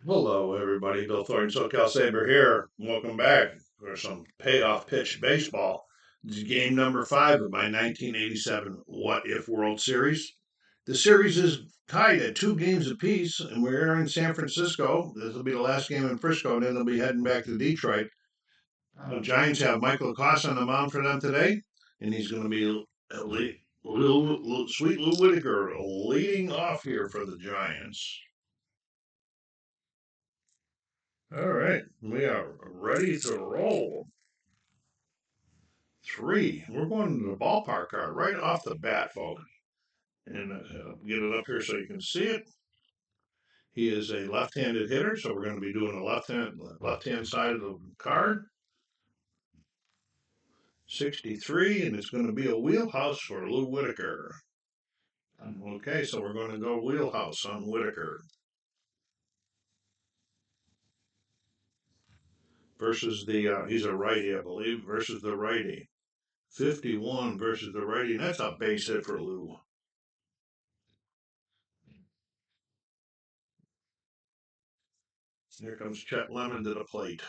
Hello, everybody. Bill Thornton, SoCal Saber here. Welcome back for some payoff pitch baseball. This is game number 5 of my 1987 What If World Series. The series is tied at 2 games apiece, and we're in San Francisco. This will be the last game in Frisco, and then they'll be heading back to Detroit. The Giants have Mike LaCoss on the mound for them today, and he's going to be Sweet Lou Whitaker leading off here for the Giants. All right, we are ready to roll. 3. We're going to the ballpark card right off the bat, folks. And get it up here so you can see it. He is a left-handed hitter, so we're going to be doing the left hand side of the card. 63, and it's going to be a wheelhouse for Lou Whitaker. Okay, so we're going to go wheelhouse on Whitaker versus he's a righty, I believe, versus the righty. 51 versus the righty, and that's a base hit for Lou. Here comes Chet Lemon to the plate.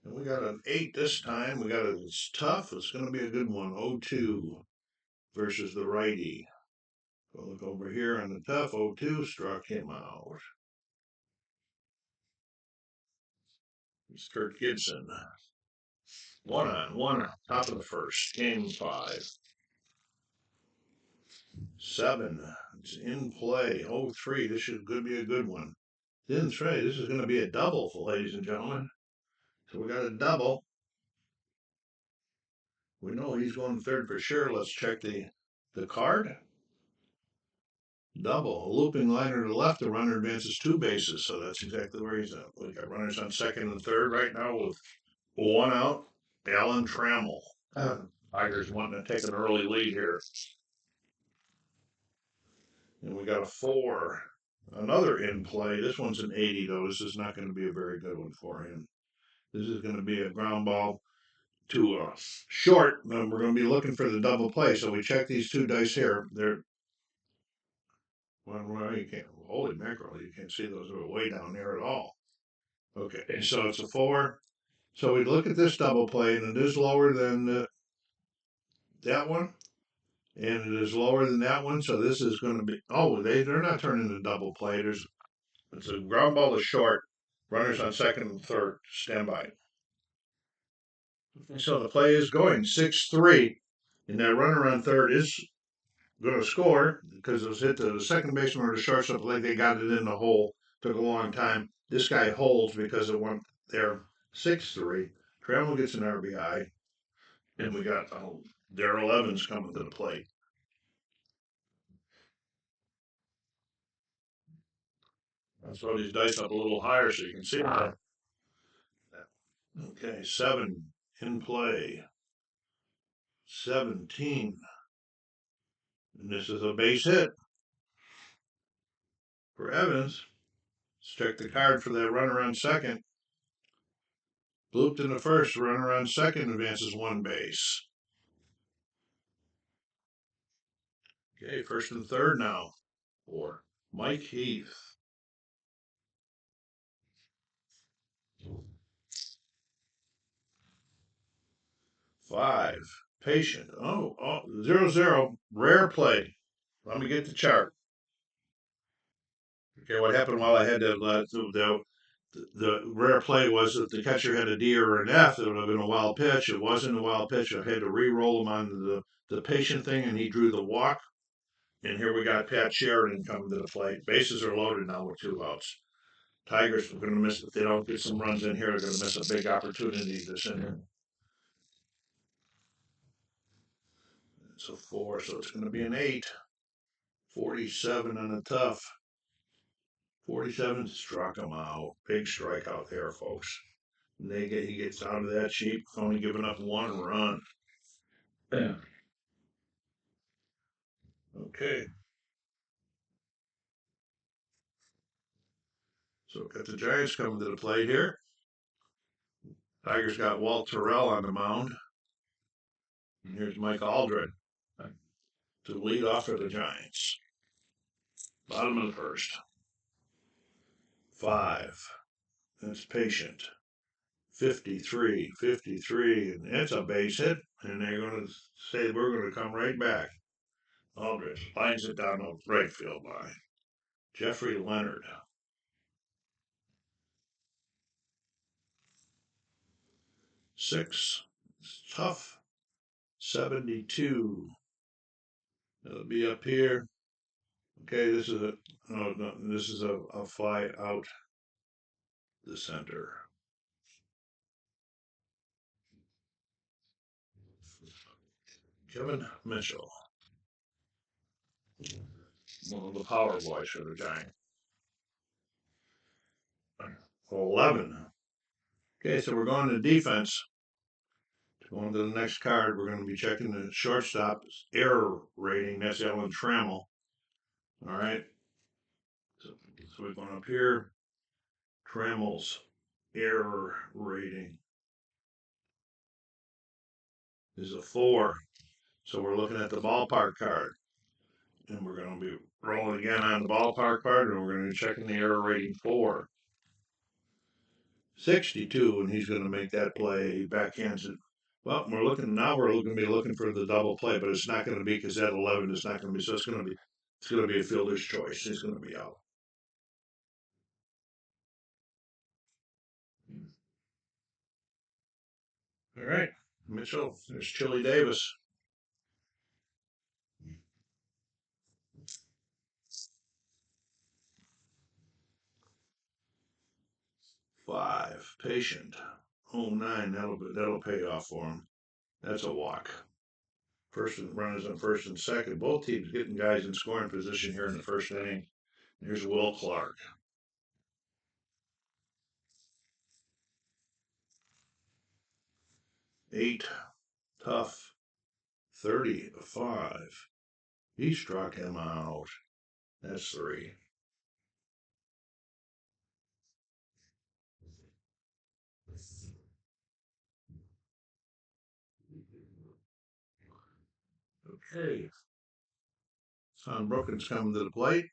And we got an 8 this time. It's tough. It's going to be a good one. 0-2 versus the righty. We'll look over here on the tough. 0-2 struck him out. It's Kurt Gibson. 1-1, top of the first. Game 5. 7. It's in play. 0-3. Could be a good one. Didn't trade. This is going to be a double, ladies and gentlemen. So we got a double. We know he's going third for sure. Let's check the card. Double. A looping liner to the left. The runner advances 2 bases, so that's exactly where he's at. We got runners on second and third right now with 1 out. Alan Trammell. Tigers wanting to take an early lead here. And we got a 4. Another in play. This one's an 80, though. This is not going to be a very good one for him. This is going to be a ground ball to short, and we're going to be looking for the double play. So we check these 2 dice here. They're well, you can't. Holy mackerel! You can't see those are way down there at all. Okay, so it's a 4. So we look at this double play, and it is lower than that one, and it is lower than that one. So this is going to be. Oh, they're not turning the double play. It's a ground ball to short. Runners on second and third. Stand by. So the play is going 6-3, and that runner on third is going to score because it was hit to the second baseman or the shortstop. Like they got it in the hole. Took a long time. This guy holds because it went there 6-3. Trammell gets an RBI, and we got Darrell Evans coming to the plate. Let's throw these dice up a little higher so you can see that. Okay, 7 in play. 17. And this is a base hit for Evans. Let's check the card for that runner on second. Blooped in the first, runner on second advances 1 base. Okay, first and third now for Mike Heath. 5, patient. 0-0, rare play. Let me get the chart. Okay, what happened while I had the rare play was that the catcher had a D or an F. It would have been a wild pitch. It wasn't a wild pitch. I had to re-roll him on the patient thing, and he drew the walk. And here we got Pat Sheridan coming to the plate. Bases are loaded now with 2 outs. Tigers are going to miss if they don't get some runs in here. They're going to miss a big opportunity this inning. It's a 4, so it's going to be an 8. 47 on the tough. 47 struck him out. Big strikeout there, folks. And he gets out of that sheep, only giving up 1 run. Yeah. Okay. So got the Giants coming to the plate here. Tigers got Walt Terrell on the mound. And here's Mike Aldred to lead off for the Giants. Bottom of the first. 5. That's Patient. 53, 53, and it's a base hit, and they're going to say we're going to come right back. Aldridge lines it down the right field line. Jeffrey Leonard. 6. It's tough. 72. It'll be up here. Okay, this is a fly out the center. Kevin Mitchell, one of the power boys for the Giants. 11. Okay, so we're going to defense. Going to the next card, we're going to be checking the shortstop's error rating. That's Ellen Trammell. All right. So we're going up here. Trammell's error rating is a 4. So we're looking at the ballpark card. And we're going to be rolling again on the ballpark card, and we're going to be checking the error rating 4. 62, and he's going to make that play. Backhands it. Well, we're going to be looking for the double play, but it's not going to be because that 11 is not going to be. So it's going to be a fielder's choice. He's going to be out. All right, Mitchell. There's Chili Davis. 5. Patient. 09. That'll pay off for him. That's a walk. Runners on first and second. Both teams getting guys in scoring position here in the first inning. Here's Will Clark. 8. Tough. 35. He struck him out. That's 3. Okay. Son Brookins coming to the plate.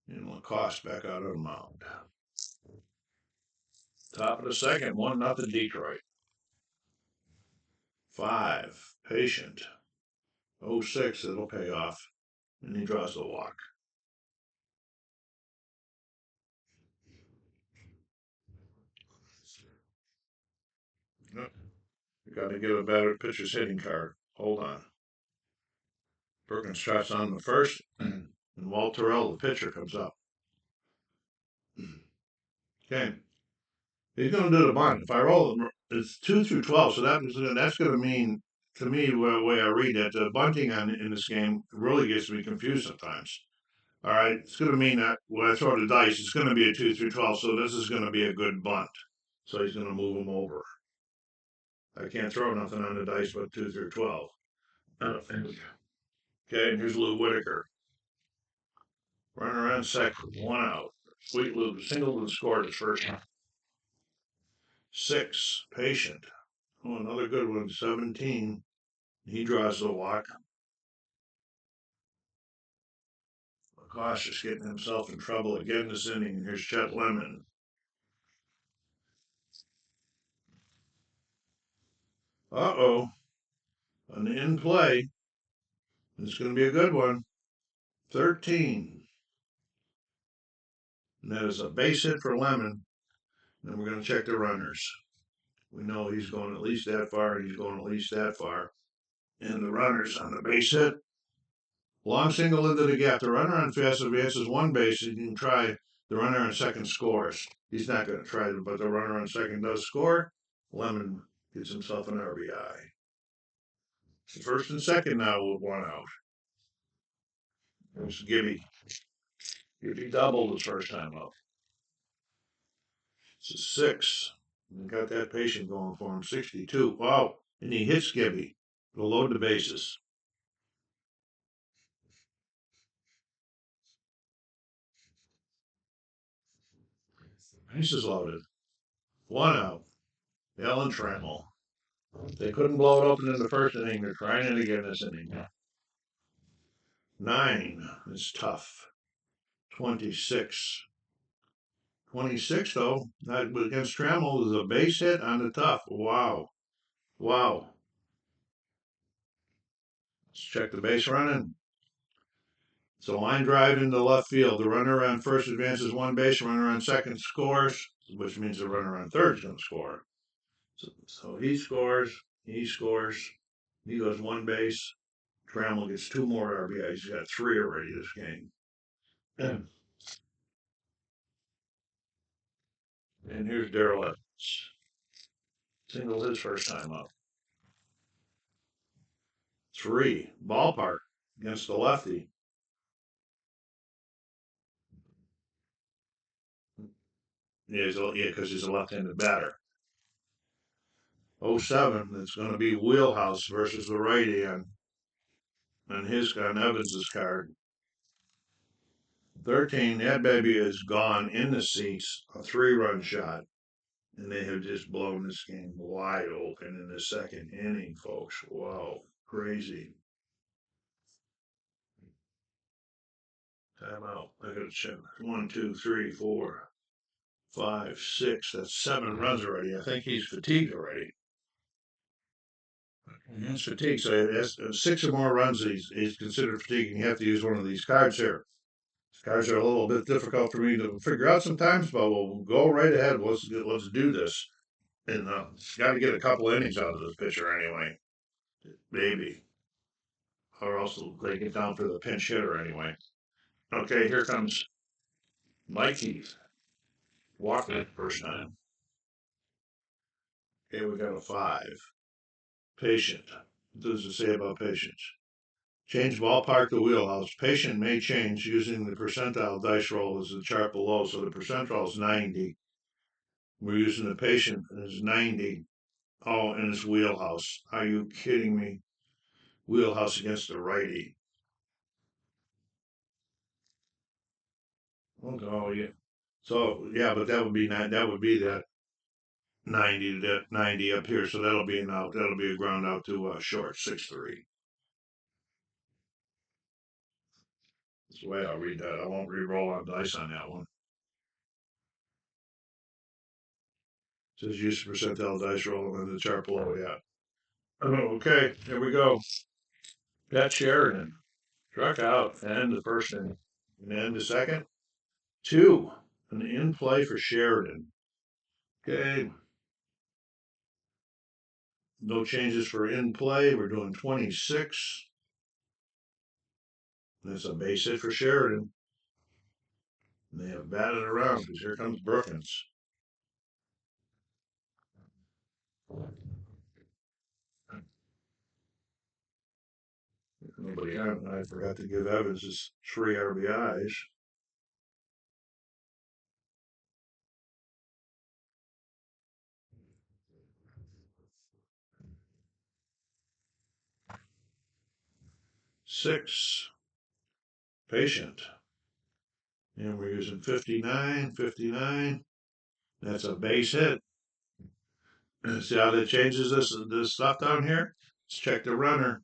And LaCoss back out on the mound. Top of the second, 1-0 Detroit. 5. Patient. 06, it'll pay off. And he draws the walk. You got to get a better pitcher's hitting card. Hold on. Brookins starts on the first, and Walt Terrell, the pitcher, comes up. Okay. He's going to do the bunt. If I roll, it's 2 through 12, so that's going to mean, to me, the way I read it, bunting in this game really gets me confused sometimes. All right, it's going to mean that when I throw the dice, it's going to be a 2 through 12, so this is going to be a good bunt. So he's going to move him over. I can't throw nothing on the dice but 2 through 12. Okay, and here's Lou Whitaker. Runner on second, 1 out. Sweet Lou Singleton scored his first. 6, Patient. Oh, another good one, 17. He draws the walk. LaCoss is getting himself in trouble again this inning. Here's Chet Lemon. Uh-oh. An in play. It's going to be a good one. 13. And that is a base hit for Lemon. Then we're going to check the runners. We know he's going at least that far, and he's going at least that far. And the runners on the base hit. Long single into the gap. The runner on fast advances one base. He can try. The runner on second scores. He's not going to try it, but the runner on second does score. Lemon gets himself an RBI. First and second now with 1 out. There's Gibby. Gibby doubled his first time up. It's a 6. And got that Patient going for him. 62. Wow. And he hits Gibby to load the bases. Bases loaded. 1 out. Ellen Trammell. They couldn't blow it open in the first inning. They're trying it again this inning. 9 is tough. 26. 26, though, that against Trammell is a base hit on the tough. Wow. Wow. Let's check the base running. It's a line drive into left field. The runner on first advances one base, the runner on second scores, which means the runner on third is going to score. So he scores, he scores, he goes one base. Trammell gets 2 more RBIs. He's got 3 already this game. And here's Darrell Evans. Single his first time up. 3, ballpark against the lefty. Yeah, because he's a left-handed batter. 07, it's going to be Wheelhouse versus the righty on Evans's card. 13, that baby is gone in the seats, a 3-run shot, and they have just blown this game wide open in the second inning, folks. Wow, crazy. Timeout. I got to check. 1, 2, 3, 4, 5, 6. That's 7 runs already. I think he's fatigued already. He's fatigued. So that's 6 or more runs. He's considered fatigued. And you have to use one of these cards here. These cards are a little bit difficult for me to figure out sometimes, but we'll go right ahead. Let's do this. And got to get a couple innings out of this pitcher anyway, maybe, or else they get down for the pinch hitter anyway. Okay, here comes Mikey Walker first time. Okay, we got a 5. Patient. What does it say about patience? Change ballpark to wheelhouse. Patient may change using the percentile dice roll as the chart below. So the percentile is 90. We're using the patient as 90. Oh, and it's wheelhouse. Are you kidding me? Wheelhouse against the righty. Oh yeah. So yeah, but that would be that 90 up here. So that'll be an out. That'll be a ground out to short 6-3. That's the way I'll read that. I won't re-roll on dice on that one. It says use percentile dice roll and the chart below. Yeah. Oh, okay, here we go. Pat Sheridan struck out and the first inning, and then the second 2, an in play for Sheridan. Okay. No changes for in play. We're doing 26. That's a base hit for Sheridan. And they have batted around because here comes Brookins. Nobody out. I forgot to give Evans his 3 RBIs. Six. Patient. And we're using 59, 59. That's a base hit. See how that changes this stuff down here? Let's check the runner.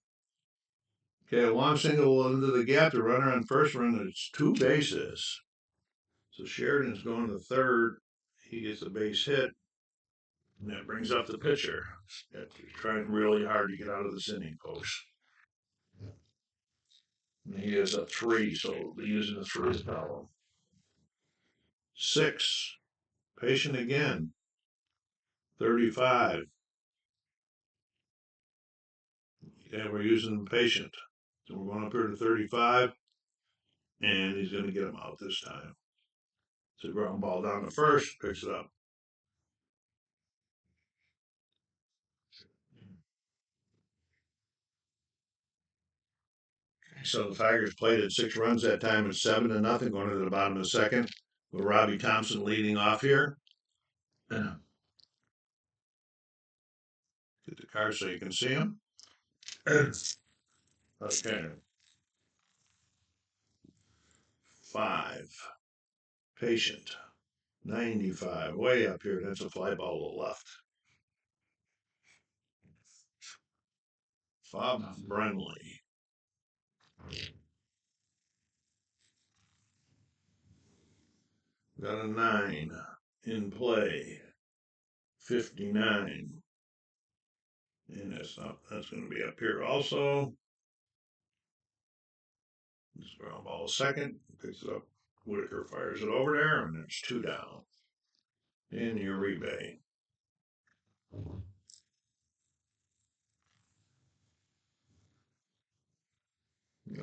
Okay, a long single into the gap. The runner on first run, it's 2 bases. So Sheridan's going to third. He gets a base hit. And that brings up the pitcher. He's trying really hard to get out of this inning, folks. And he has a 3, so they're using the 3 column. 6. Patient again. 35. And we're using patient. So we're going up here to 35. And he's going to get him out this time. So ground ball down to first, picks it up. So the Tigers played at 6 runs that time. It's 7-0 going to the bottom of the second with Robbie Thompson leading off here. Get the card so you can see him. Okay. 5. Patient. 95. Way up here. That's a fly ball to the left. Bob Brenly. Got a 9 in play. 59. And that's going to be up here also. This ground ball is second. Picks it up. Whitaker fires it over there, and there's 2 down. In Uribe.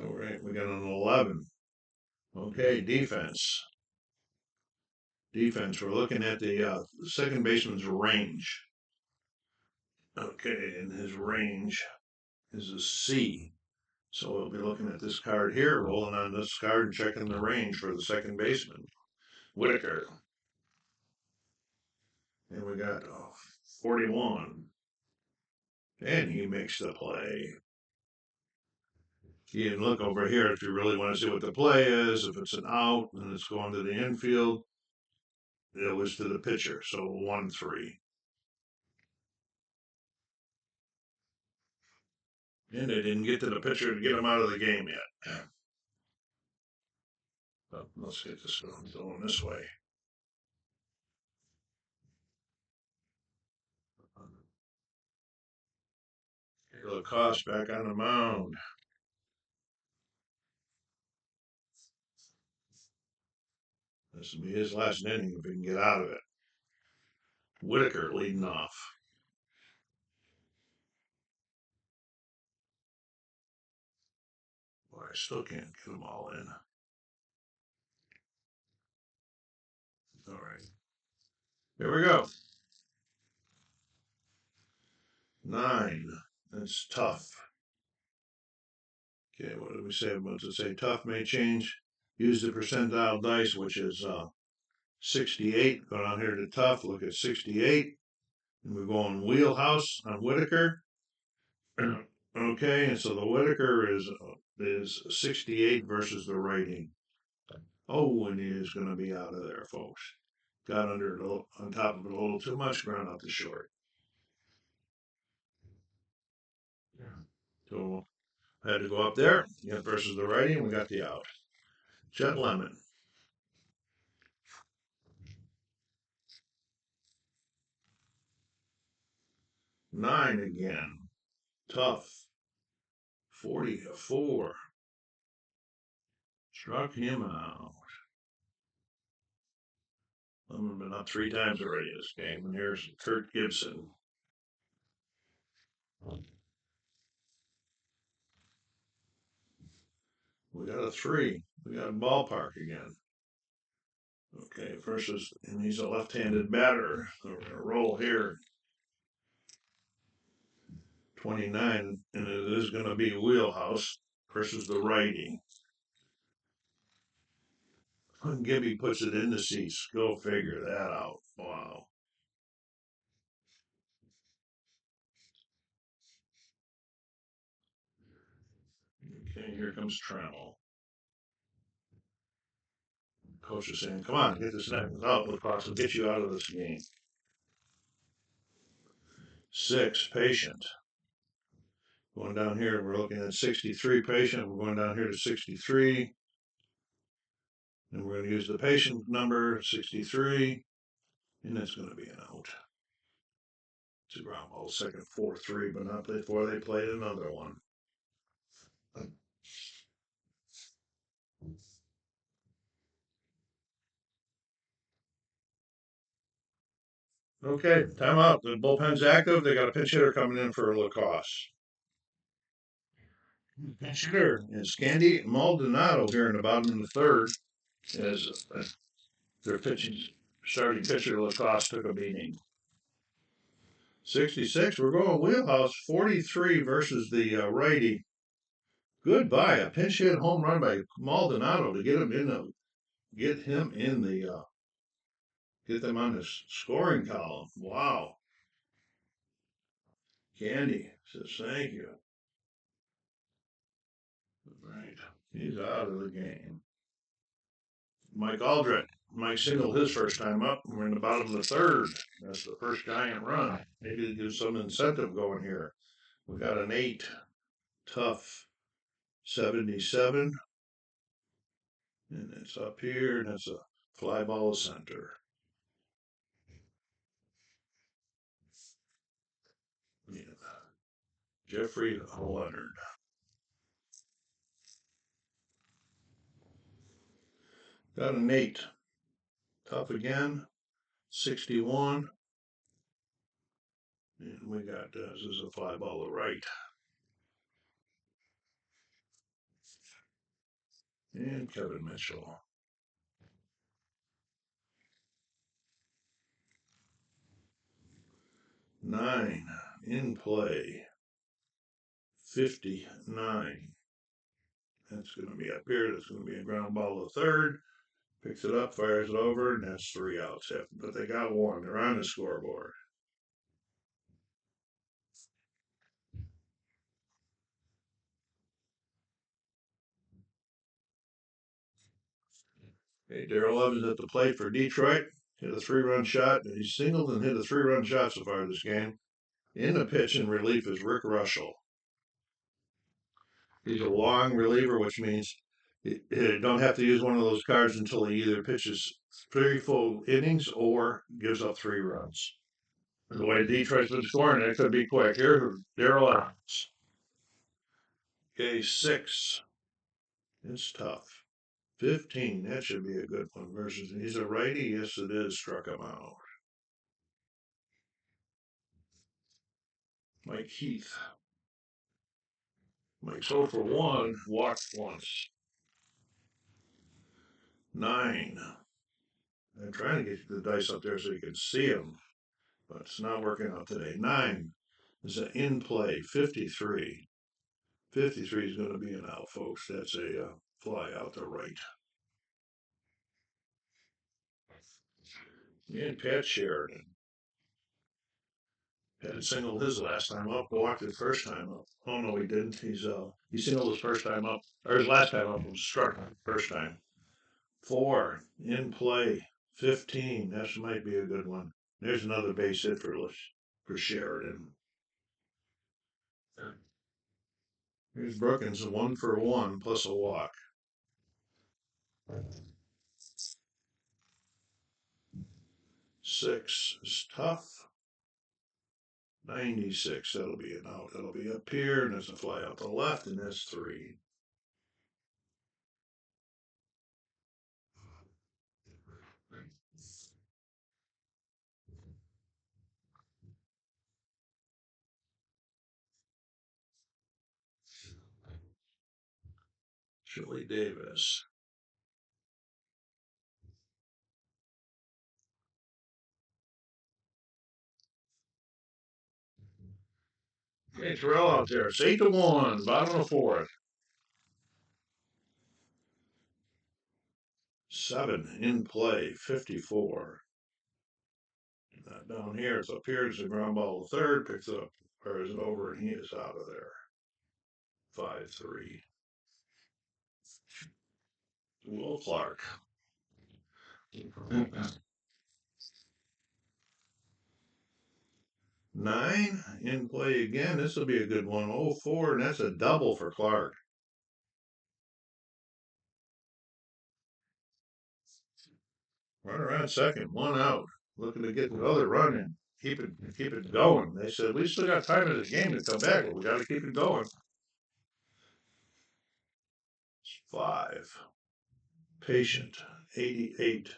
All right, we got an 11. Okay, defense. Defense, we're looking at the second baseman's range. Okay, and his range is a C. So we'll be looking at this card here, rolling on this card and checking the range for the second baseman. Whitaker. And we got 41. And he makes the play. You can look over here if you really want to see what the play is. If it's an out and it's going to the infield, it was to the pitcher. So 1-3. And they didn't get to the pitcher to get him out of the game yet. But let's get this going this way. LaCoss back on the mound. This will be his last inning if he can get out of it. Whitaker leading off. Boy, I still can't get them all in. All right. Here we go. 9. That's tough. Okay, what did we say? What's it say? Tough may change. Use the percentile dice, which is 68. Go down here to tough. Look at 68. And we're going wheelhouse on Whitaker. Okay, and so the Whitaker is 68 versus the rating. Oh, and he is going to be out of there, folks. Got under it on top of it a little too much, ground out the short. So I had to go up there, versus the righty, and we got the out. Jet Lemon. 9 again. Tough. 44. Struck him out. Lemon been up 3 times already this game. And here's Kurt Gibson. We got a 3. We got a ballpark again. Okay, versus, and he's a left-handed batter. So we're going to roll here. 29, and it is going to be wheelhouse versus the righty. Gibby puts it in the seats. Go figure that out. Wow. Okay, here comes Trammell. Coach is saying, come on, get this next out. LaCoss will get you out of this game. 6, patient. Going down here, we're looking at 63 patient. We're going down here to 63. And we're going to use the patient number, 63. And that's going to be an out. It's a ground ball, second, 4-3, but not before they played another one. Okay, timeout. The bullpen's active. They got a pinch hitter coming in for LaCoss. Pinch hitter is Candy Maldonado here in the bottom of the third as their starting pitcher LaCoss took a beating. 66, we're going wheelhouse. 43 versus the righty. Goodbye, a pinch hit home run by Maldonado to get them on the scoring column. Wow. Candy says thank you. Right. He's out of the game. Mike Aldrich. Mike singled his first time up. We're in the bottom of the third. That's the first giant run. Maybe to do some incentive going here. We got an 8. tough 77. And it's up here, and it's a fly ball center. Yeah. Jeffrey Leonard. Got an 8. Tough again. 61. And we got this is a fly ball to right. And Kevin Mitchell. 9 in play. 59. That's going to be up here. That's going to be a ground ball to third. Picks it up, fires it over, and that's 3 outs. But they got one. They're on the scoreboard. Hey, Darrell Evans at the plate for Detroit. Hit a 3-run shot. He singled and hit a 3-run shot so far this game. In the pitch in relief is Rick Russell. He's a long reliever, which means you don't have to use one of those cards until he either pitches 3 full innings or gives up 3 runs. The way Detroit's been scoring, it could be quick. Here, Darrell Evans. Okay, 6. It's tough. 15. That should be a good one. Versus he's a righty. Yes, it is. Struck him out. Mike Heath. Mike's 0 for 1. Walked once. 9. I'm trying to get the dice up there so you can see them, but it's not working out today. 9 is an in play. 53. 53 is going to be an out, folks. That's a fly out to right. And Pat Sheridan. Pat singled his last time up, walked it first time up. Oh no, he didn't. He singled his first time up, or his last time up was struck first time. 4 in play. 15. That might be a good one. There's another base hit for Sheridan. Here's Brookins, 1 for 1 plus a walk. 6 is tough. 96, that'll be an out. That'll be up here, and there's a fly out the left, and that's 3. Chili Davis. Hey, Terrell out there. It's 8 to 1, bottom of the 4th. 7 in play, 54. Down here, it's up here. It's a ground ball to third, picks up, or is it over, and he is out of there. 5-3. Will Clark. 9 in play again. This will be a good one. 0-4, and that's a double for Clark. Run around second, 1 out. Looking to get another run in. Keep it going. They said we still got time in this game to come back, but we got to keep it going. 5. Patient. 88.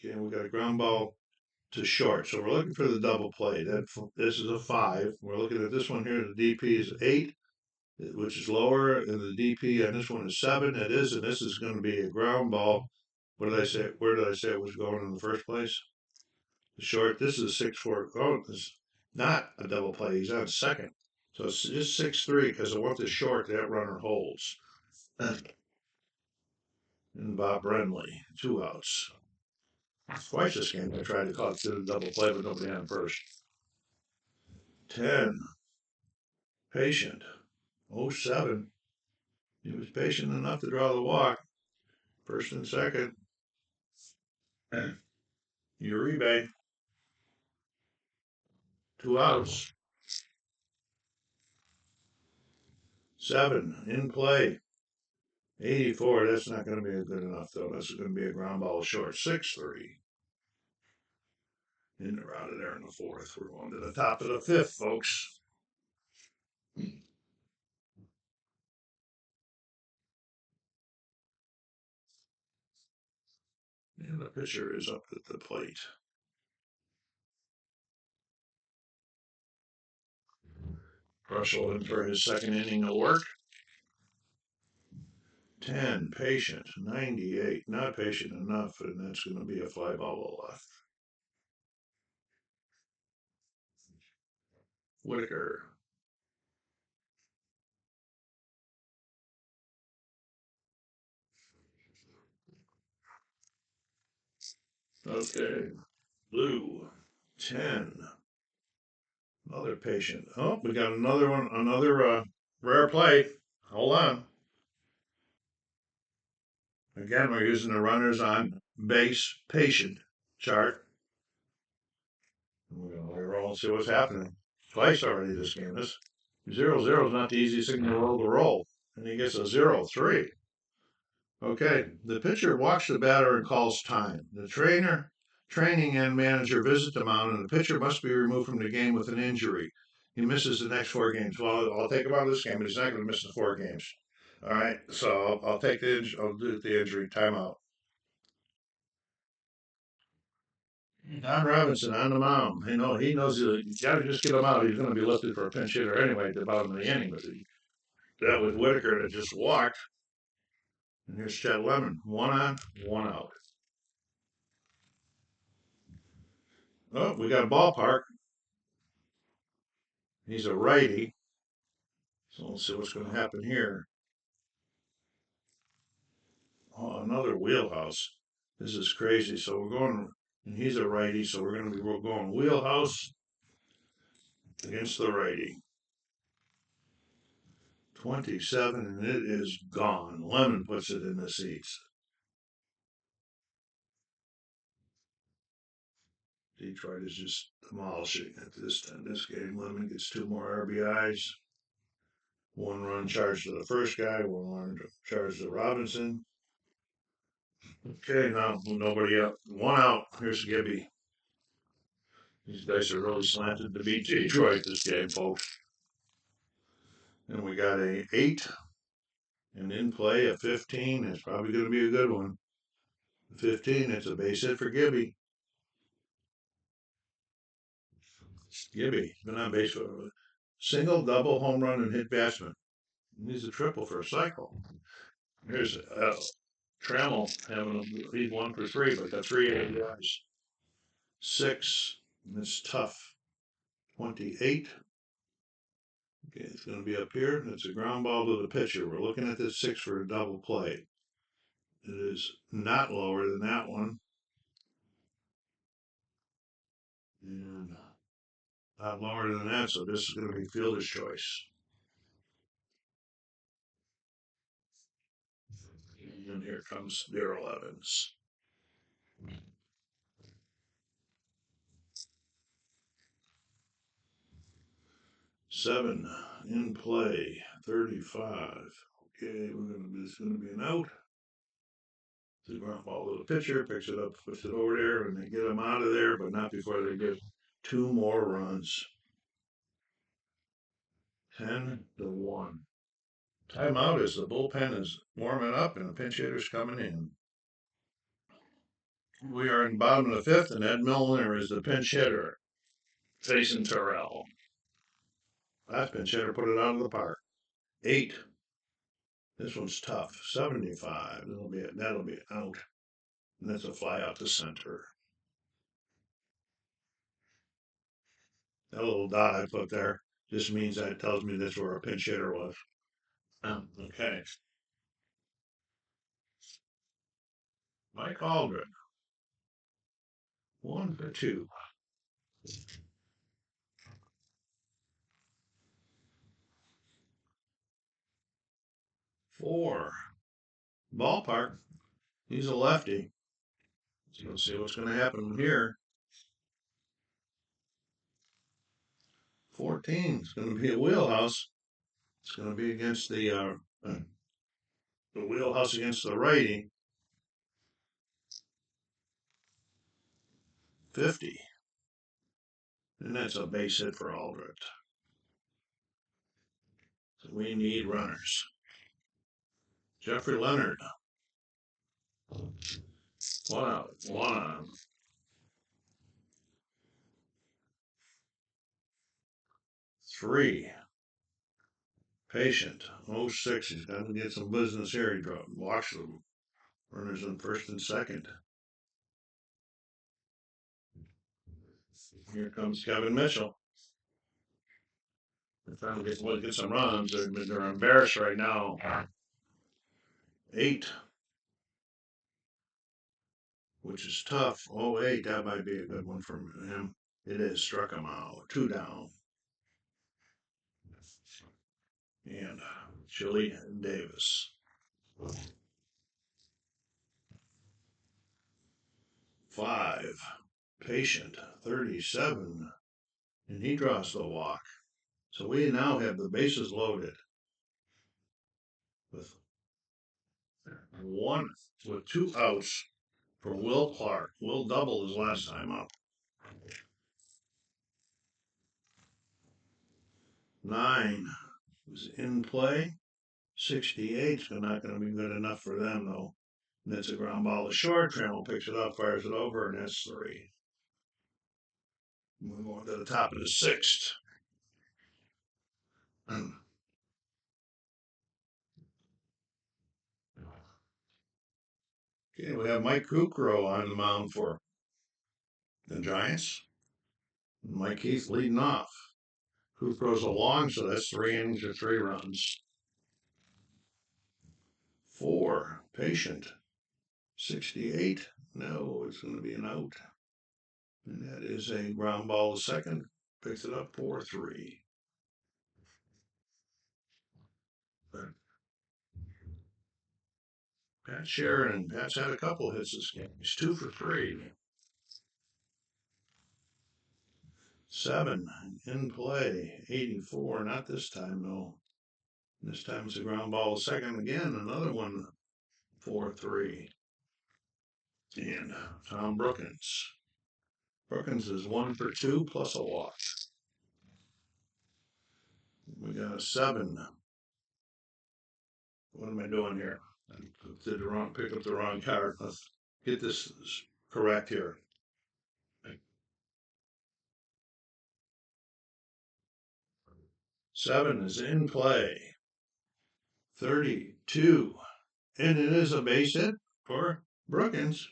Okay, we got a ground ball to short. So we're looking for the double play. This is a 5. We're looking at this one here. The DP is 8, which is lower, and the DP on this one is 7. It is, and this is going to be a ground ball. What did I say? Where did I say it was going in the first place? The short. This is a 6-4. Oh, this is not a double play. He's on second. So it's just 6-3 because I want the short. That runner holds. And Bob Brenly, 2 outs. Twice this game I tried to call it to the double play, but nobody on first. 10. Patient. 07. He was patient enough to draw the walk. First and second. Uribe. 2 outs. 7 in play. 84. That's not going to be good enough, though. That's going to be a ground ball short. 6-3. In the round of there in the fourth. We're going to the top of the fifth, folks. And the pitcher is up at the plate. Russell in for his second inning of work. 10, patient. 98, not patient enough, and that's going to be a fly ball to left. Whitaker. Okay. Blue. 10. Another patient. Oh, we got another one, another rare play. Hold on. Again, we're using the runners on base patient chart. We're going to roll and see what's happening. Twice already this game. This 0-0 is not the easiest thing in the world to roll. And he gets a 0-3. Okay, the pitcher walks the batter and calls time. The training and manager visit the mound, and the pitcher must be removed from the game with an injury. He misses the next 4 games. Well, I'll take him out of this game, but he's not going to miss the 4 games. All right, so I'll take I'll do the injury timeout. Don Robinson on the mound. He knows you got to just get him out. He's going to be listed for a pinch hitter anyway at the bottom of the inning. But that was Whitaker that just walked. And here's Chet Lemon. 1 on, 1 out. Oh, we got a ballpark. He's a righty. So let's see what's going to happen here. Oh, another wheelhouse. This is crazy. So we're going, and he's a righty, so we're going wheelhouse against the righty. 27, and it is gone. Lemon puts it in the seats. Detroit is just demolishing at this game. Lemon gets 2 more RBIs. 1 run charged to the first guy, 1 run charged to Robinson. Okay, now nobody up. 1 out. Here's Gibby. These dice are really slanted to beat Detroit this game, folks. And we got a 8, and in play a 15. It's probably going to be a good one. 15, it's a base hit for Gibby. Gibby, been on base for a single, double, home run, and hit batsman. He's a triple for a cycle. Here's Trammell he's 1 for 3, but got 3 ABIs. 6, and it's tough. 28. Okay, it's going to be up here, and it's a ground ball to the pitcher. We're looking at this 6 for a double play. It is not lower than that one. And not lower than that, so this is going to be fielder's choice. And here comes Darrell Evans. 7 in play, 35. Okay, it's going to be an out. The ground ball to the pitcher, picks it up, puts it over there, and they get him out of there, but not before they get 2 more runs. 10-1. Timeout as the bullpen is warming up and the pinch hitter's coming in. We are in the bottom of the fifth, and Ed Milner is the pinch hitter facing Terrell. Last pinch hitter put it out of the park. 8. This one's tough. 75. That'll be out. And that's a fly out to center. That little dot I put there just means that tells me that's where a pinch hitter was. Okay. Mike Aldrin. 1 for 2. 4. Ballpark. He's a lefty. So let's see what's going to happen here. 14 is going to be a wheelhouse. It's going to be against the wheelhouse against the righty. 50. And that's a base hit for Aldrich. So we need runners. Jeffrey Leonard. One out. One on. 3. Patient. 06. He's got to get some business here. He walks them. Runners in first and second. Here comes Kevin Mitchell. They're trying to get some runs. They're embarrassed right now. 8. Which is tough. 08. That might be a good one for him. It is. Struck him out. 2 down. And Chili Davis. 5. Patient. 37. And he draws the walk. So we now have the bases loaded with 2 outs for Will Clark. Will doubled his last time up. 9 was in play. 68 is not going to be good enough for them, though. And that's a ground ball to short. Trammell picks it up, fires it over, and that's 3. We're going to the top of the 6th. Okay, we have Mike Kukrow on the mound for the Giants. Mike Heath leading off. Kukrow's along, so that's 3 innings or 3 runs. 4. Patient. 68. No, it's going to be an out. And that is a ground ball to second. Picks it up 4-3. Pat Sheridan. Pat's had a couple hits this game. He's 2 for 3. 7 in play. 84. Not this time, though. This time it's a ground ball to second again. Another one. 4-3. And Tom Brookins. Brookins is 1 for 2 plus a walk. We got a 7. What am I doing here? I picked up the wrong card. Let's get this correct here. 7 is in play. 32. And it is a base hit for Brookins.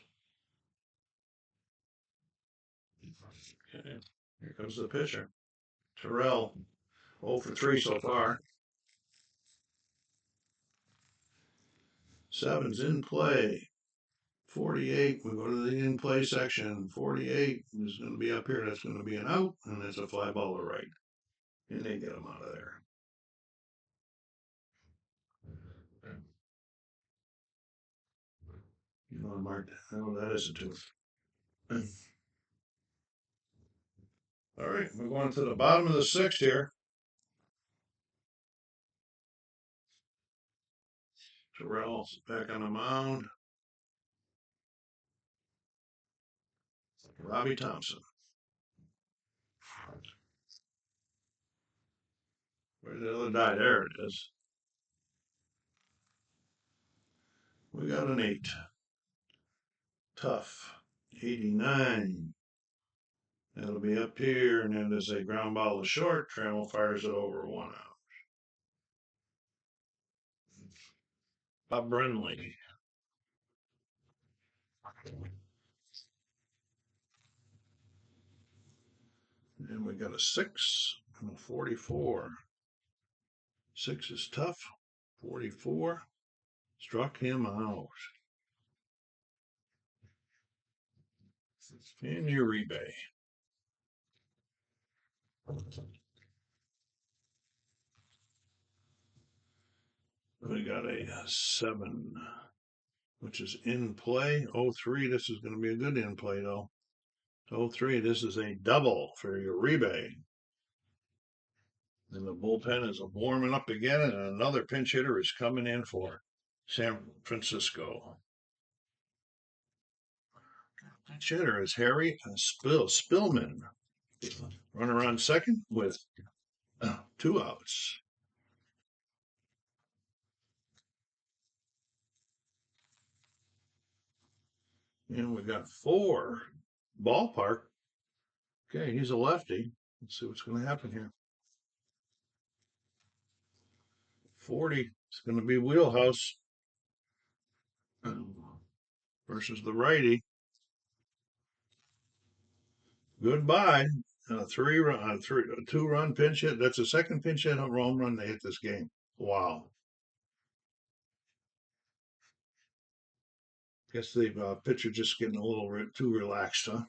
Okay. Here comes the pitcher. Terrell. 0 for 3 so far. 7's in play. 48. We go to the in play section. 48 is going to be up here. That's going to be an out. And that's a fly ball to right. And they get him out of there. You know, Mark, oh, that is a 2. All right, we're going to the bottom of the 6th here. Terrell's back on the mound. Robbie Thompson. Where's the other die? There it is. We got an 8. Tough. 89. That'll be up here, and then there's a ground ball to short. Trammell fires it over 1 out. Bob Brenly. And we got a 6 and a 44. 6 is tough. 44. Struck him out. And Uribe. We got a 7, which is in play. 03. This is going to be a good in play, though. 03. This is a double for Uribe. And the bullpen is warming up again, and another pinch hitter is coming in for San Francisco. Pinch hitter is Harry Spillman. Runner on second with 2 outs. And we got 4. Ballpark. Okay, he's a lefty. Let's see what's going to happen here. 40. It's going to be wheelhouse versus the righty. Goodbye. A 2-run pinch hit. That's the second pinch hit home run they hit this game. Wow. Guess the pitcher just getting a little too relaxed, huh?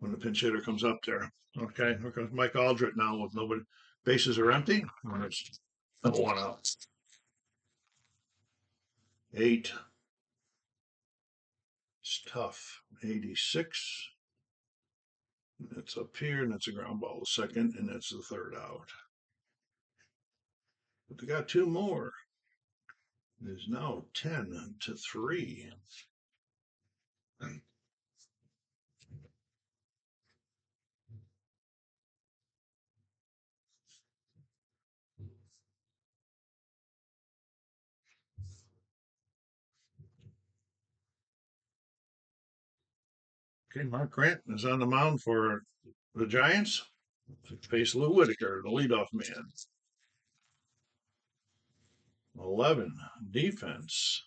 When the pinch hitter comes up there. Okay, here comes Mike Aldrich now with nobody. Bases are empty. And it's 1 out. 8. It's tough. 86. That's up here, and that's a ground ball. Second, and that's the 3rd out. But they got 2 more. It is now 10-3. Okay, Mark Grant is on the mound for the Giants. Face Lou Whitaker, the leadoff man. 11, defense.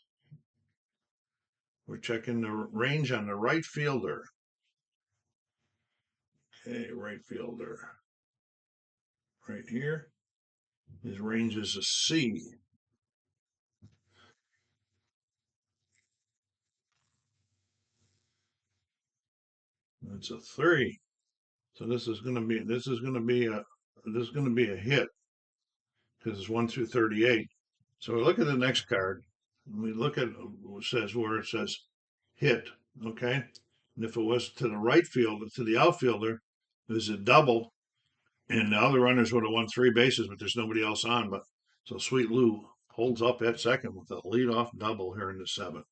We're checking the range on the right fielder. Okay, right fielder. Right here. His range is a C. That's a 3. So this is going to be a hit because it's 1 through 38. So we look at the next card. And we look at where it says hit. Okay, and if it was to the right fielder, to the outfielder, there's a double, and the other runners would have won 3 bases, but there's nobody else on. But so Sweet Lou holds up at second with a leadoff double here in the 7th.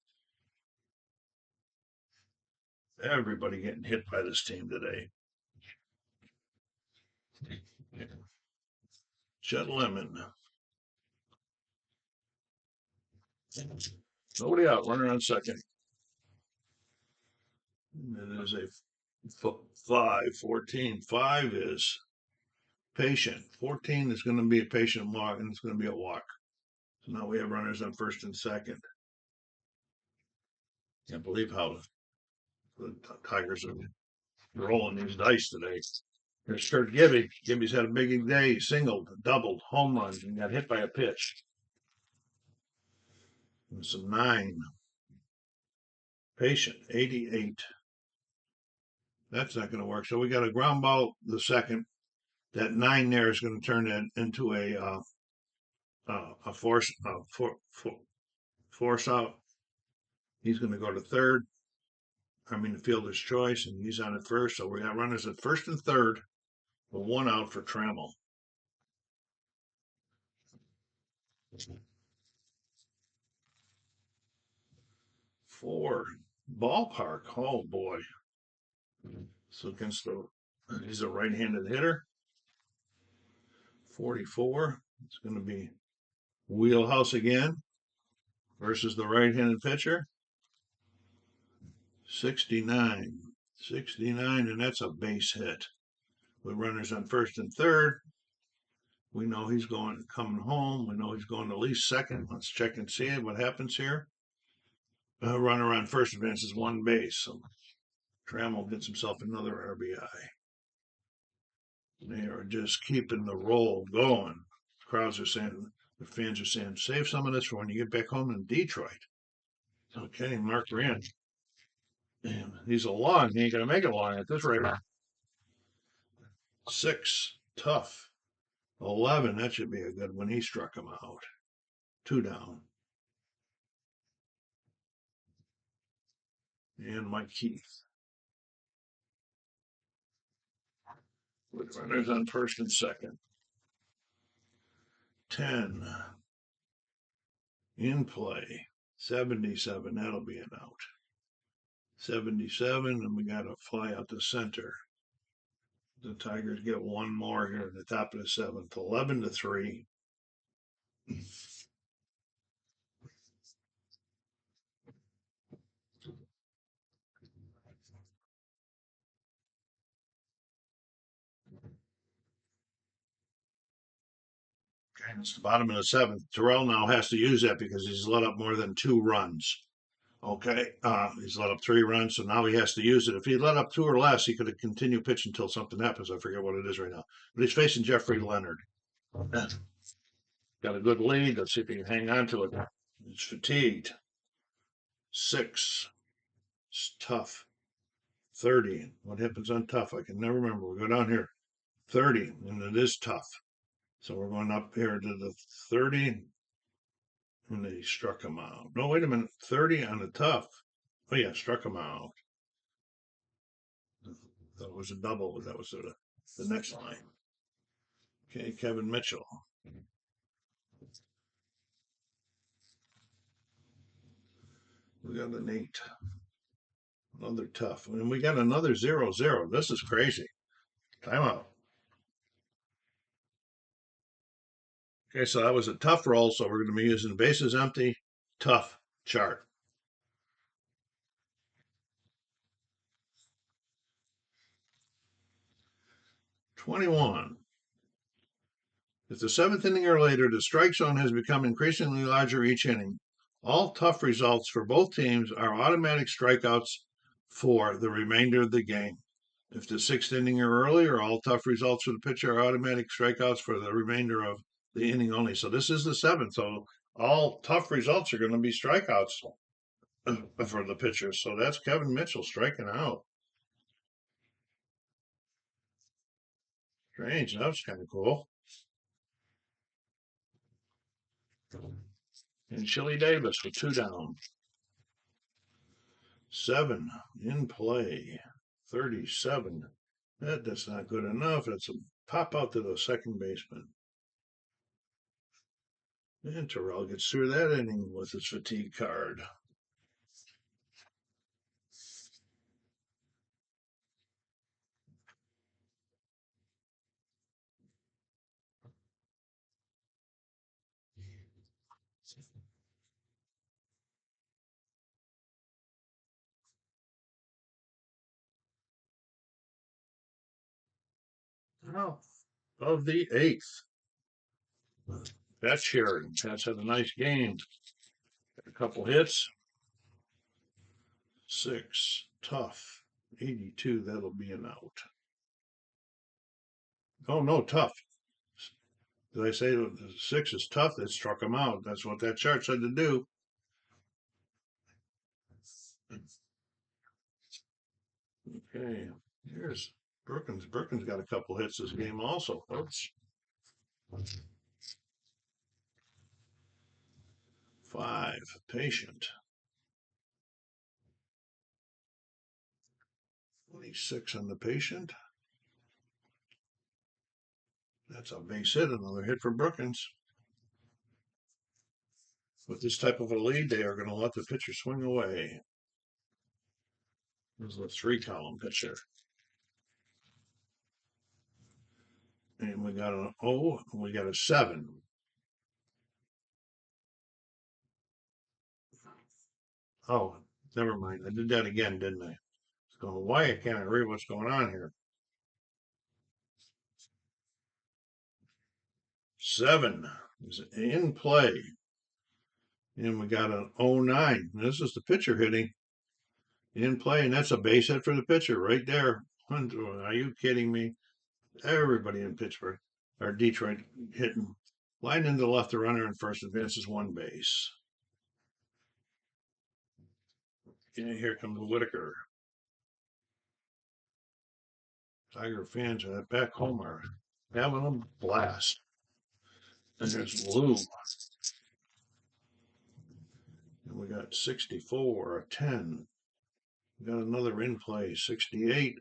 Everybody getting hit by this team today. Chet Lemon. Nobody out, runner on second. It is a 5, 14. 5 is patient. 14 is going to be a patient walk, and it's going to be a walk. So now we have runners on first and second. Can't believe how the Tigers are rolling these dice today. Here's Kurt Gibby. Gibby's had a big day. He singled, doubled, home run, and got hit by a pitch. It's a 9. Patient, 88. That's not going to work. So we got a ground ball the second. That 9 there is going to turn that into a force out. He's going to go to third. The fielder's choice, and he's on at first. So we got runners at first and third, with 1 out for Trammell. 4, ballpark. Oh boy. So he's a right-handed hitter. 44. It's going to be wheelhouse again versus the right-handed pitcher. 69. 69, and that's a base hit. With runners on first and third. We know he's coming home. We know he's going to at least second. Let's check and see what happens here. Runner on first advances 1 base. So Trammell gets himself another RBI. They are just keeping the roll going. Crowds are saying, the fans are saying, save some of this for when you get back home in Detroit. Okay, Mark Grant. And he's a long. He ain't gonna make it long at this rate. 6, tough. 11, that should be a good one. He struck him out. 2 down. And Mike Keith. With runners on first and second. 10 in play. 77, that'll be an out. 77, and we got to fly out the center. The Tigers get one more here at the top of the seventh. 11-3. Okay, it's the bottom of the seventh. Terrell now has to use that because he's let up more than 2 runs. Okay, he's let up 3 runs, so now he has to use it. If he let up 2 or less, he could have continued pitching until something happens. I forget what it is right now. But he's facing Jeffrey Leonard. Got a good lead. Let's see if he can hang on to it. He's fatigued. 6. It's tough. 30. What happens on tough? I can never remember. We go down here. 30, and it is tough. So we're going up here to the 30, and they struck him out. No, wait a minute. 30 on the tough. Oh, yeah, struck him out. That was a double, but that was the next line. Okay, Kevin Mitchell. We got an 8. Another tough. And we got another 0-0. This is crazy. Timeout. Okay, so that was a tough roll, so we're going to be using bases empty, tough chart. 21. If the 7th inning or later, the strike zone has become increasingly larger each inning. All tough results for both teams are automatic strikeouts for the remainder of the game. If the 6th inning or earlier, all tough results for the pitcher are automatic strikeouts for the remainder of the inning only. So this is the 7th. So all tough results are going to be strikeouts for the pitcher. So that's Kevin Mitchell striking out. Strange. That was kind of cool. And Chili Davis with 2 down. 7 in play. 37. That's not good enough. That's a pop out to the second baseman. And Terrell gets through that inning with his fatigue card. Oh, of the 8th. That's Sherry. That's had a nice game. A couple hits. 6, tough. 82, that'll be an out. Oh, no, tough. Did I say the 6 is tough? That struck him out. That's what that chart said to do. Okay, here's Brookins. Brookins got a couple hits this game also, folks. 5, patient. 26 on the patient. That's a base hit, another hit for Brookins. With this type of a lead, they are going to let the pitcher swing away. This is a 3-column pitcher. And we got an O, and we got a 7. Oh, never mind. I did that again, didn't I? It's going, why can't I read what's going on here? 7 is in play. And we got an 09. This is the pitcher hitting in play, and that's a base hit for the pitcher right there. Are you kidding me? Everybody in Pittsburgh or Detroit hitting line into the left, the runner in first advances 1 base. And here comes Whitaker. Tiger fans are back home are having a blast. And there's Lou. And we got 64, a 10. We got another in play, 68.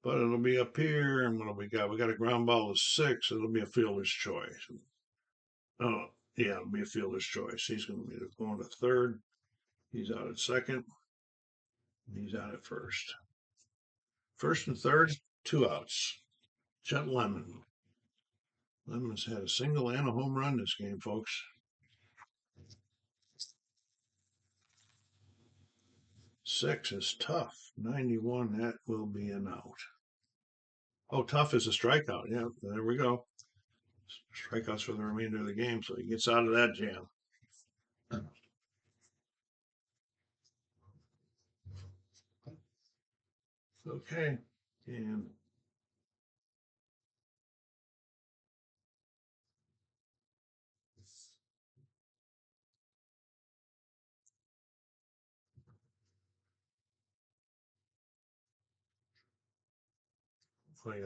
But it'll be up here. And what do we got? We got a ground ball of 6. It'll be a fielder's choice. Oh, yeah, it'll be a fielder's choice. He's going to be going to third. He's out at second. He's out at first. First and third, 2 outs. Chet Lemon. Lemon's had a single and a home run this game, folks. 6 is tough. 91, that will be an out. Oh, tough is a strikeout. Yeah, there we go. Strikeouts for the remainder of the game, so he gets out of that jam. Okay, and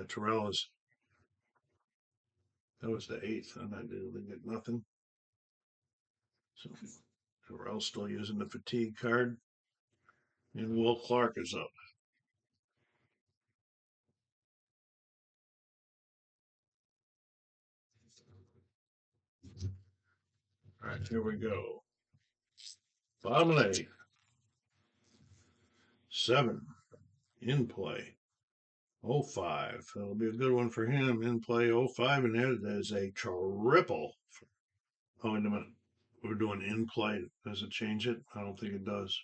Terrell is, that was the 8th, and I didn't get nothing. So Terrell's still using the fatigue card, and Will Clark is up. All right, here we go. Bottom of the 8th. 7 in play. 05. That'll be a good one for him. In play 05, and that is a triple. Oh, wait a minute. We're doing in play. Does it change it? I don't think it does.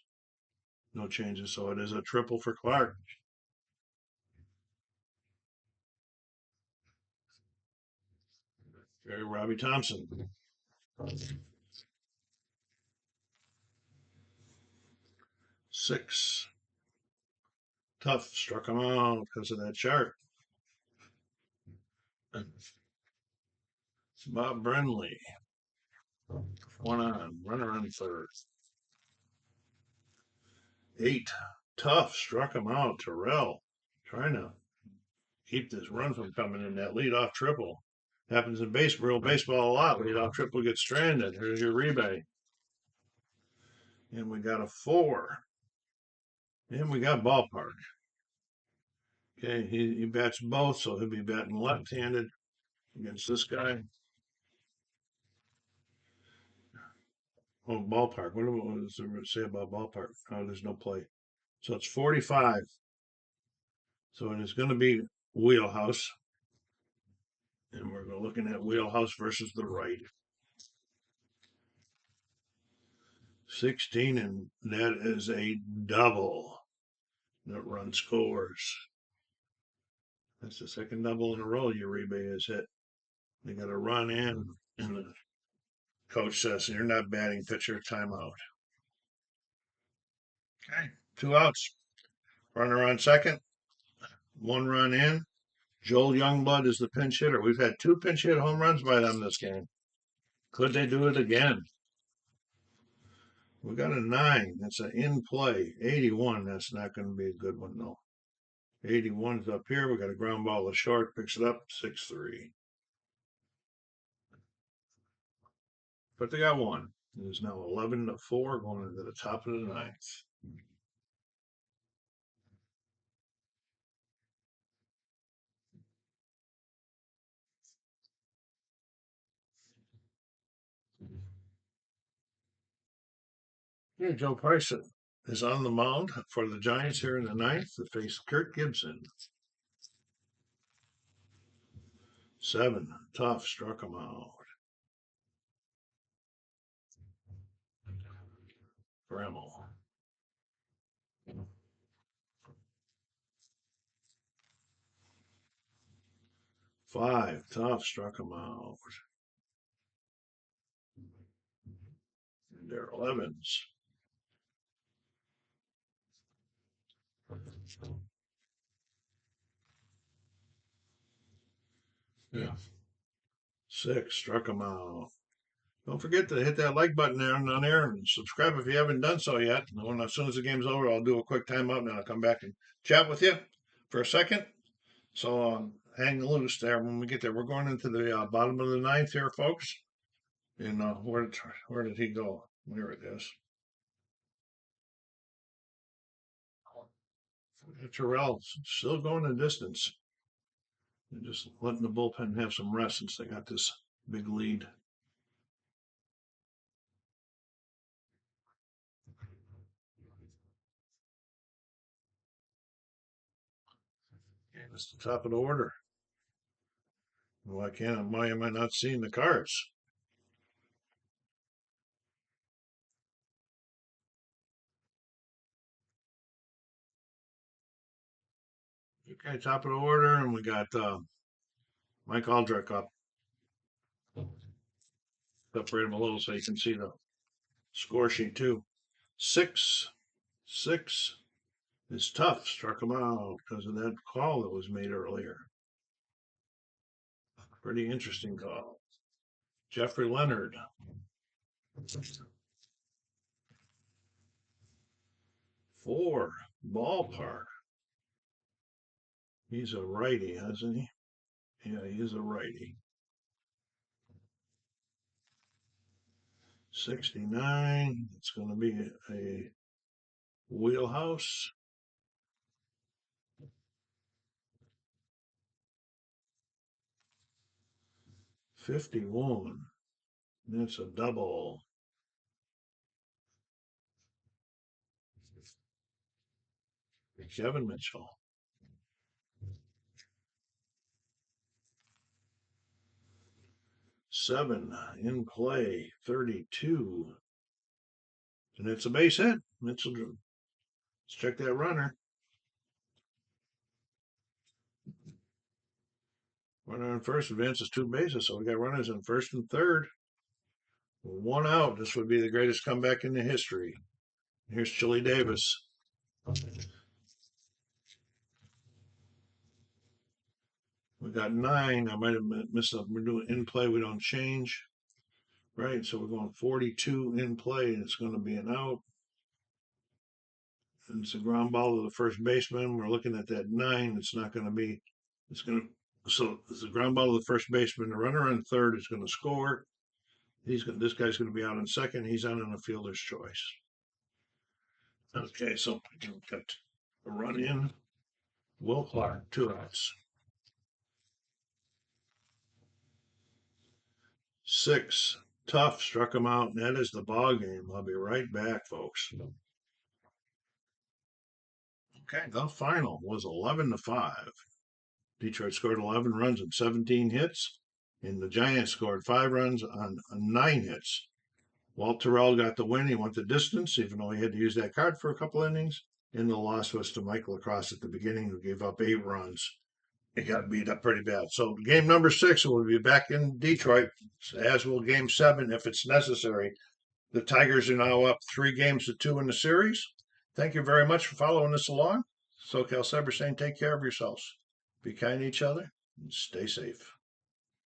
No changes. So it is a triple for Clark. Very Robbie Thompson. 6. Tough. Struck him out because of that chart. Bob Brenly. 1 on. Runner on third. 8. Tough. Struck him out. Terrell. Trying to keep this run from coming in. That leadoff triple. Happens in real baseball a lot. Leadoff triple gets stranded. Here's your rebate. And we got a 4. And we got ballpark. Okay, he bats both, so he'll be batting left-handed against this guy. Oh, ballpark. What does it say about ballpark? Oh, there's no play. So it's 45. So it is going to be wheelhouse. And we're looking at wheelhouse versus the right. 16, and that is a double. That run scores. That's the second double in a row Uribe has hit. They got a run in, and the coach says, "You're not batting, pitcher, timeout." Okay, 2 outs. Runner on second, 1 run in. Joel Youngblood is the pinch hitter. We've had 2 pinch hit home runs by them this game. Could they do it again? We got a 9. That's an in play. 81. That's not going to be a good one, though. 81's up here. We got a ground ball to short. Picks it up. 6-3. But they got 1. It is now 11-4 going into the top of the 9th. Here, Joe Price is on the mound for the Giants here in the 9th to face Kirk Gibson. 7. Tough. Struck him out. Bremmel. 5. Tough. Struck him out. And Darrell Evans. Yeah. 6. Struck him out. Don't forget to hit that like button there on there and subscribe if you haven't done so yet. And as soon as the game's over, I'll do a quick timeout and I'll come back and chat with you for a second. So hang loose there when we get there. We're going into the bottom of the 9th here, folks. And where did he go? There it is. Terrell still going the distance. They're just letting the bullpen have some rest since they got this big lead. That's the top of the order. Why am I not seeing the cards? Okay, top of the order, and we got Mike Aldrich up. Separate him a little so you can see the score sheet too. 6-6 is tough. Struck him out because of that call that was made earlier. Pretty interesting call. Jeffrey Leonard. 4, ballpark. He's a righty, hasn't he? Yeah, he is a righty. 69. It's going to be a wheelhouse. 51. That's a double. Kevin Mitchell. 7 in play. 32. And it's a base hit. Mitchell. Let's check that runner. Runner on first advances 2 bases, so we got runners in first and third. 1 out. This would be the greatest comeback in the history. Here's Chili Davis. We got 9. I might have missed up. We're doing in play. We don't change. Right. So we're going 42 in play, and it's going to be an out. And it's a ground ball to the first baseman. We're looking at that 9. It's not going to be. It's going to. So it's a ground ball to the first baseman. The runner on third is going to score. This guy's going to be out in second. He's out on a fielder's choice. Okay, so we've got a run in. Will Clark, 2 outs. 6, tough, struck him out, and that is the ball game. I'll be right back, folks. Okay, the final was 11-5. Detroit scored 11 runs and 17 hits, and the Giants scored 5 runs on 9 hits. Walt Terrell got the win. He went the distance, even though he had to use that card for a couple innings. And the loss was to Mike LaCoss at the beginning, who gave up 8 runs. It got beat up pretty bad. So game number 6 will be back in Detroit, as will game 7 if it's necessary. The Tigers are now up 3-2 in the series. Thank you very much for following us along. SoCal Cyber saying take care of yourselves. Be kind to each other and stay safe.